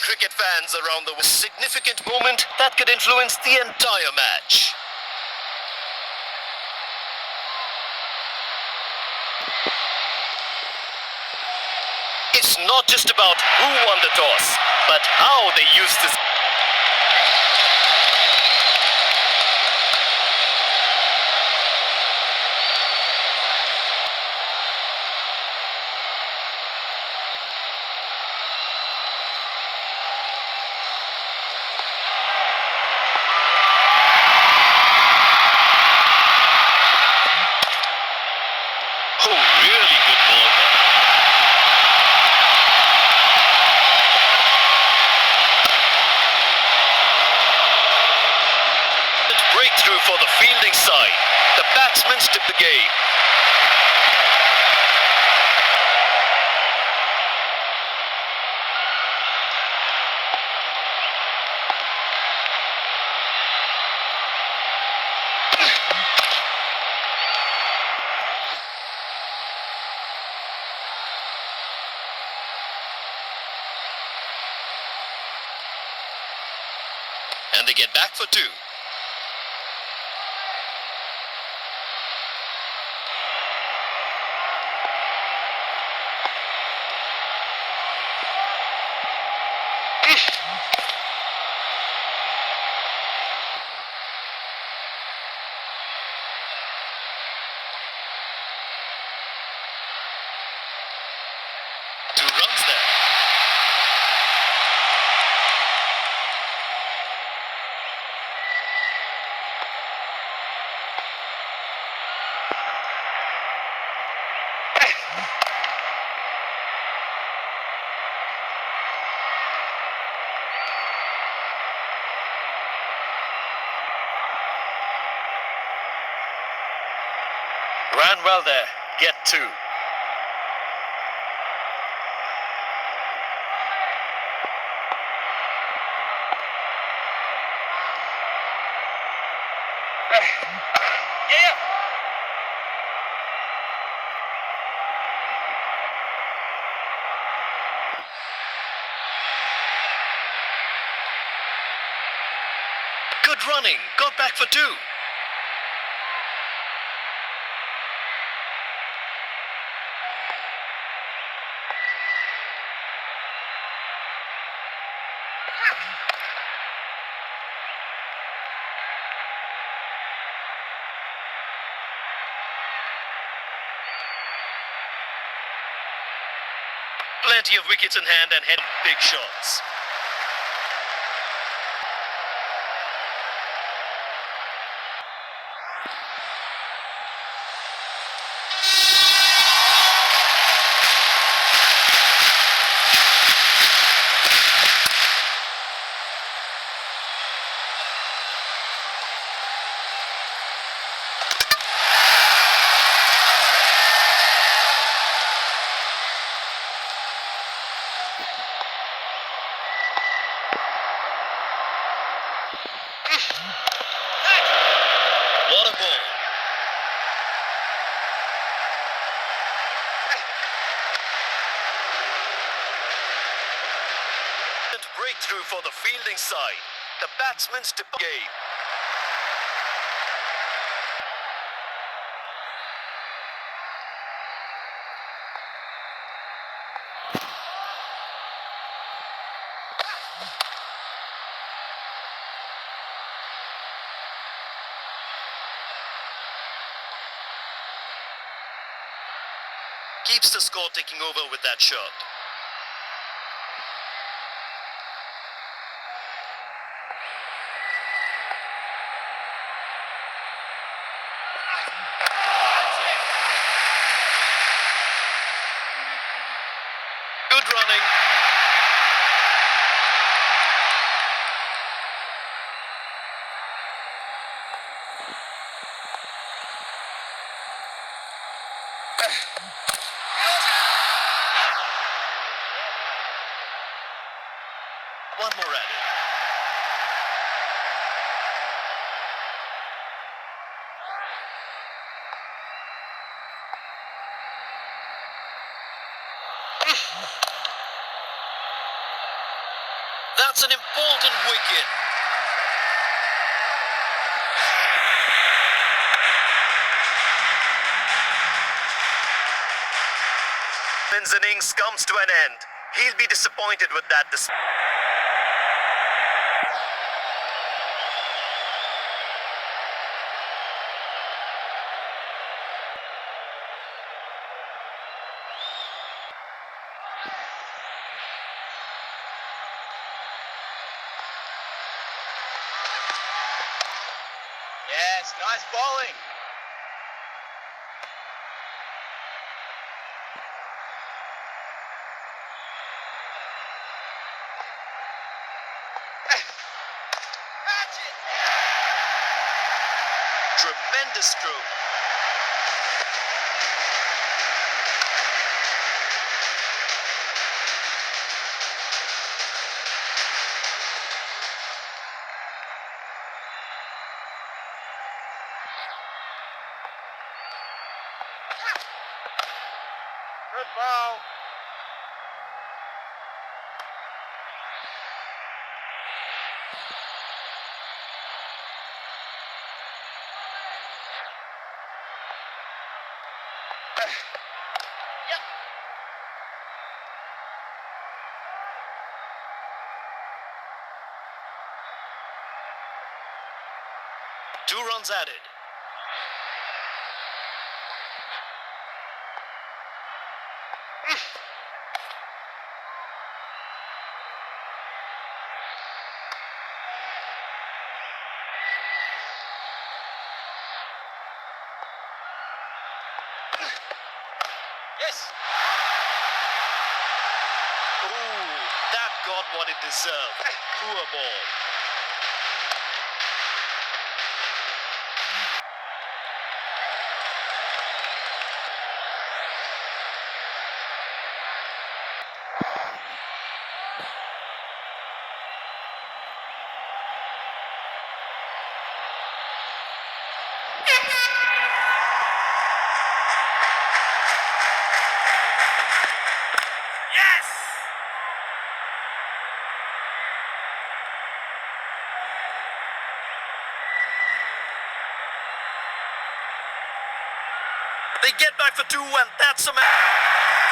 cricket fans around the world. A significant moment that could influence the entire match. It's not just about who won the toss, but how they used this. Oh, really good ball there. Breakthrough for the fielding side. The batsmen took the game. And they get back for two. Two runs there. Ran well there. Get two. Yeah. Good running. Got back for two. Plenty of wickets in hand and heading big shots. What a ball. Breakthrough for the fielding side. The batsmen tip the game. Keeps the score taking over with that shot. Good running. One more at it. That's an important wicket. His innings comes to an end. He'll be disappointed with that. Yes, nice bowling. Catch it! Tremendous stroke. Good ball. Yep. 2 runs added. Yes. Ooh, that got what it deserved. Poor ball. Yes! They get back for 2 and that's a match.